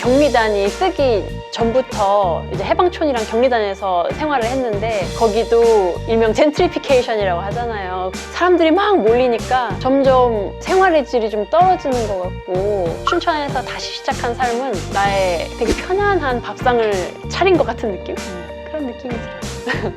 경리단이 뜨기 전부터 이제 해방촌이랑 경리단에서 생활을 했는데, 거기도 일명 젠트리피케이션이라고 하잖아요. 사람들이 막 몰리니까 점점 생활의 질이 좀 떨어지는 것 같고, 춘천에서 다시 시작한 삶은 나의 되게 편안한 밥상을 차린 것 같은 느낌? 그런 느낌이 들어요.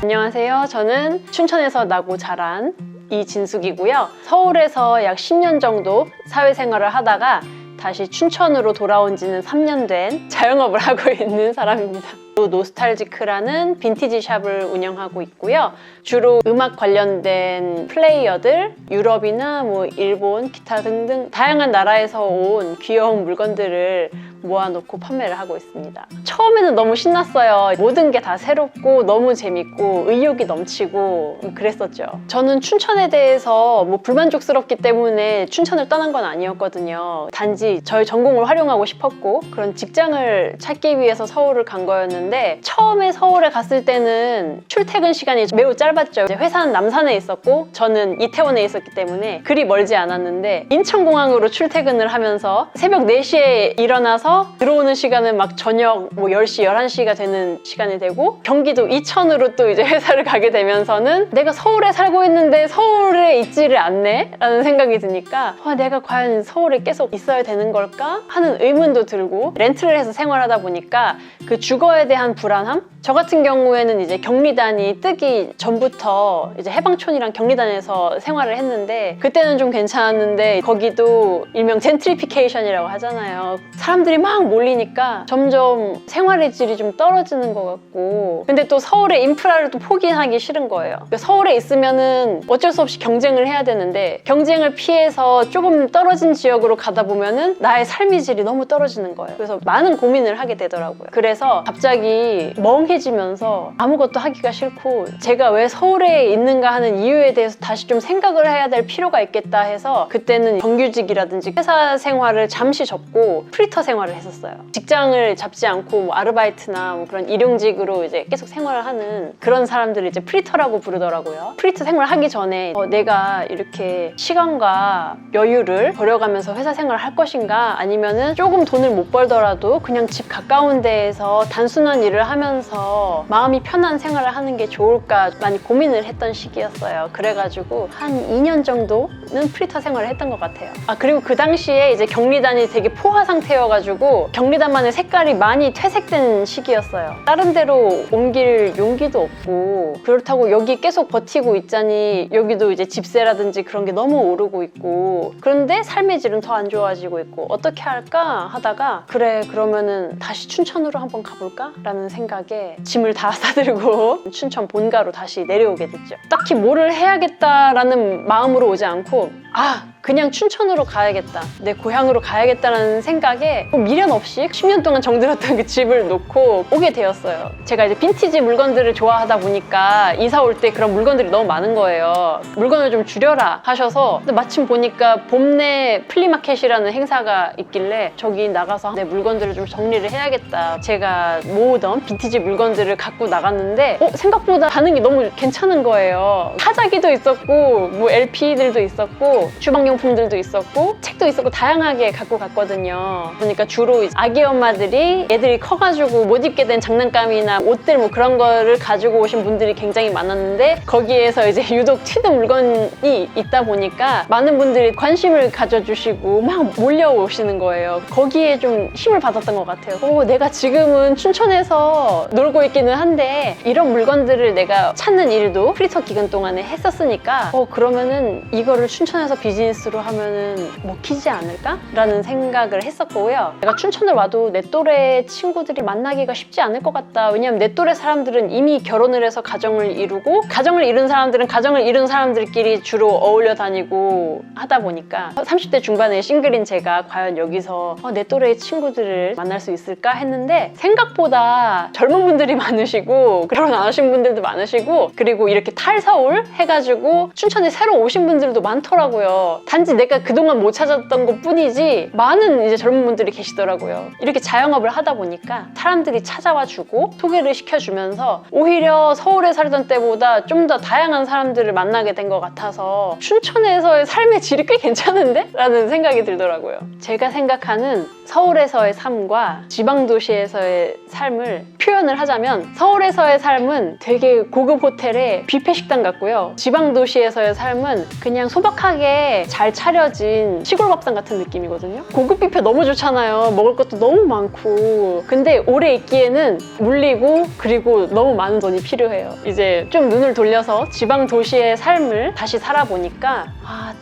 안녕하세요. 저는 춘천에서 나고 자란 이진숙이고요. 서울에서 약 10년 정도 사회생활을 하다가 다시 춘천으로 돌아온 지는 3년 된 자영업을 하고 있는 사람입니다. 노스탈지크라는 빈티지 샵을 운영하고 있고요. 주로 음악 관련된 플레이어들, 유럽이나 일본, 기타 등등 다양한 나라에서 온 귀여운 물건들을 모아놓고 판매를 하고 있습니다. 처음에는 너무 신났어요. 모든 게 다 새롭고 너무 재밌고 의욕이 넘치고 그랬었죠. 저는 춘천에 대해서 불만족스럽기 때문에 춘천을 떠난 건 아니었거든요. 단지 저희 전공을 활용하고 싶었고 그런 직장을 찾기 위해서 서울을 간 거였는데, 처음에 서울에 갔을 때는 출퇴근 시간이 매우 짧았죠. 이제 회사는 남산에 있었고 저는 이태원에 있었기 때문에 그리 멀지 않았는데, 인천공항으로 출퇴근을 하면서 새벽 4시에 일어나서 들어오는 시간은 막 저녁 10시, 11시가 되는 시간이 되고, 경기도 이천으로 또 이제 회사를 가게 되면서는 내가 서울에 살고 있는데 서울에 있지를 않네? 라는 생각이 드니까 내가 과연 서울에 계속 있어야 되는 걸까? 하는 의문도 들고, 렌트를 해서 생활하다 보니까 그 주거에 대한 불안함? 저 같은 경우에는 이제 경리단이 뜨기 전부터 이제 해방촌이랑 경리단에서 생활을 했는데, 그때는 좀 괜찮았는데 거기도 일명 젠트리피케이션이라고 하잖아요. 사람들이 막 몰리니까 점점 생활의 질이 좀 떨어지는 것 같고, 근데 또 서울의 인프라를 또 포기하기 싫은 거예요. 그러니까 서울에 있으면은 어쩔 수 없이 경쟁을 해야 되는데, 경쟁을 피해서 조금 떨어진 지역으로 가다 보면은 나의 삶의 질이 너무 떨어지는 거예요. 그래서 많은 고민을 하게 되더라고요. 그래서 갑자기 멍해지면서 아무것도 하기가 싫고, 제가 왜 서울에 있는가 하는 이유에 대해서 다시 좀 생각을 해야 될 필요가 있겠다 해서, 그때는 정규직이라든지 회사 생활을 잠시 접고 프리터 생활을 했었어요. 직장을 잡지 않고 아르바이트나 그런 일용직으로 이제 계속 생활을 하는 그런 사람들을 이제 프리터라고 부르더라고요. 프리터 생활을 하기 전에 내가 이렇게 시간과 여유를 버려가면서 회사 생활을 할 것인가, 아니면은 조금 돈을 못 벌더라도 그냥 집 가까운 데에서 단순한 일을 하면서 마음이 편한 생활을 하는 게 좋을까 많이 고민을 했던 시기였어요. 그래가지고 한 2년 정도는 프리터 생활을 했던 것 같아요. 그리고 그 당시에 이제 경리단이 되게 포화 상태여가지고 경리단만의 색깔이 많이 퇴색된 시기였어요. 다른 데로 옮길 용기도 없고, 그렇다고 여기 계속 버티고 있자니 여기도 이제 집세라든지 그런 게 너무 오르고 있고, 그런데 삶의 질은 더 안 좋아지고 있고 어떻게 할까 하다가, 그래 그러면은 다시 춘천으로 한번 가볼까? 라는 생각에 짐을 다 싸들고 춘천 본가로 다시 내려오게 됐죠. 딱히 뭐를 해야겠다라는 마음으로 오지 않고, 그냥 춘천으로 가야겠다, 내 고향으로 가야겠다라는 생각에 미련 없이 10년 동안 정들었던 그 집을 놓고 오게 되었어요. 제가 이제 빈티지 물건들을 좋아하다 보니까 이사 올 때 그런 물건들이 너무 많은 거예요. 물건을 좀 줄여라 하셔서, 근데 마침 보니까 봄내 플리마켓이라는 행사가 있길래 저기 나가서 내 물건들을 좀 정리를 해야겠다. 제가 모으던 빈티지 물건들을 갖고 나갔는데 생각보다 반응이 너무 괜찮은 거예요. 타자기도 있었고 LP들도 있었고 주방용품들도 있었고 책도 있었고 다양하게 갖고 갔거든요. 그러니까 주로 아기 엄마들이 애들이 커가지고 못 입게 된 장난감이나 옷들 그런 거를 가지고 오신 분들이 굉장히 많았는데, 거기에서 이제 유독 튀는 물건이 있다 보니까 많은 분들이 관심을 가져주시고 막 몰려오시는 거예요. 거기에 좀 힘을 받았던 것 같아요. 내가 지금은 춘천에서 놀고 있기는 한데 이런 물건들을 내가 찾는 일도 프리터 기간 동안에 했었으니까 그러면은 이거를 춘천에서 비즈니스로 하면은 먹히지 않을까? 라는 생각을 했었고요. 내가 춘천을 와도 내 또래 친구들이 만나기가 쉽지 않을 것 같다. 왜냐면 내 또래 사람들은 이미 결혼을 해서 가정을 이루고, 가정을 이룬 사람들은 가정을 이룬 사람들끼리 주로 어울려 다니고 하다 보니까 30대 중반의 싱글인 제가 과연 여기서 내 또래의 친구들을 만날 수 있을까 했는데, 생각보다 젊은 분들이 많으시고 결혼 안 하신 분들도 많으시고, 그리고 이렇게 탈서울 해가지고 춘천에 새로 오신 분들도 많더라고요. 단지 내가 그동안 못 찾았던 것 뿐이지 많은 이제 젊은 분들이 계시더라고요. 이렇게 자영업을 하다 보니까 사람들이 찾아와 주고 소개를 시켜주면서 오히려 서울에 살던 때보다 좀 더 다양한 사람들을 만나게 된 것 같아서 춘천에서의 삶의 질이 꽤 괜찮은데? 라는 생각이 들더라고요. 제가 생각하는 서울에서의 삶과 지방도시에서의 삶을 표현을 하자면 서울에서의 삶은 되게 고급 호텔의 뷔페 식당 같고요. 지방도시에서의 삶은 그냥 소박하게 잘 차려진 시골 밥상 같은 느낌이거든요. 고급 뷔페 너무 좋잖아요. 먹을 것도 너무 많고. 근데 오래 있기에는 물리고 그리고 너무 많은 돈이 필요해요. 이제 좀 눈을 돌려서 지방도시의 삶을 다시 살아보니까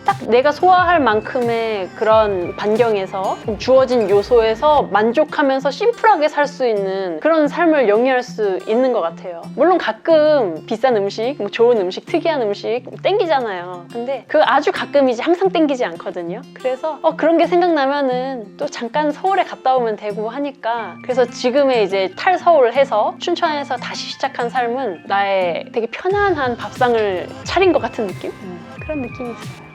딱 내가 소화할 만큼의 그런 반경에서 주어진 요소에서 만족하면서 심플하게 살 수 있는 그런 삶을 영위할 수 있는 것 같아요. 물론 가끔 비싼 음식, 좋은 음식, 특이한 음식 땡기잖아요. 근데 그 아주 가끔이지 항상 땡기지 않거든요. 그래서 그런 게 생각나면은 또 잠깐 서울에 갔다 오면 되고 하니까 그래서 지금의 이제 탈서울을 해서 춘천에서 다시 시작한 삶은 나의 되게 편안한 밥상을 차린 것 같은 느낌? 그런 느낌이 있어요.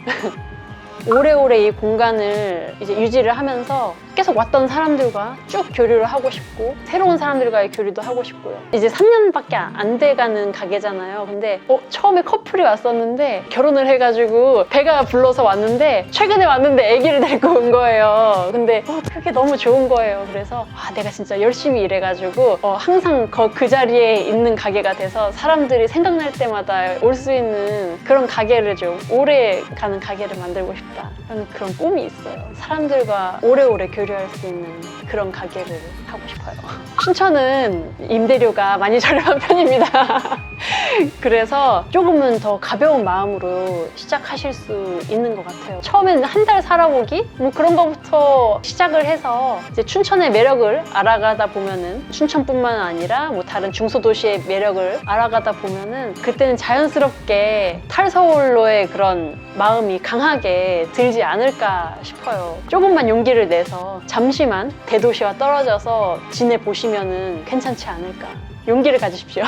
오래오래 이 공간을 이제 유지를 하면서 계속 왔던 사람들과 쭉 교류를 하고 싶고 새로운 사람들과의 교류도 하고 싶고요. 이제 3년밖에 안 돼가는 가게잖아요. 근데 처음에 커플이 왔었는데 결혼을 해가지고 배가 불러서 왔는데 최근에 왔는데 아기를 데리고 온 거예요. 근데 그게 너무 좋은 거예요. 그래서 내가 진짜 열심히 일해가지고 항상 그 자리에 있는 가게가 돼서 사람들이 생각날 때마다 올 수 있는 그런 가게를 좀 오래 가는 가게를 만들고 싶다. 라는 그런 꿈이 있어요. 사람들과 오래오래 교류할 수 있는 그런 가게를 하고 싶어요. 춘천은 임대료가 많이 저렴한 편입니다. 그래서 조금은 더 가벼운 마음으로 시작하실 수 있는 것 같아요. 처음에는 한 달 살아보기? 그런 거부터 시작을 해서 이제 춘천의 매력을 알아가다 보면은 춘천뿐만 아니라 다른 중소도시의 매력을 알아가다 보면은 그때는 자연스럽게 탈서울로의 그런 마음이 강하게 들지 않을까 싶어요. 조금만 용기를 내서 잠시만 대도시와 떨어져서 지내보시면은 괜찮지 않을까. 용기를 가지십시오.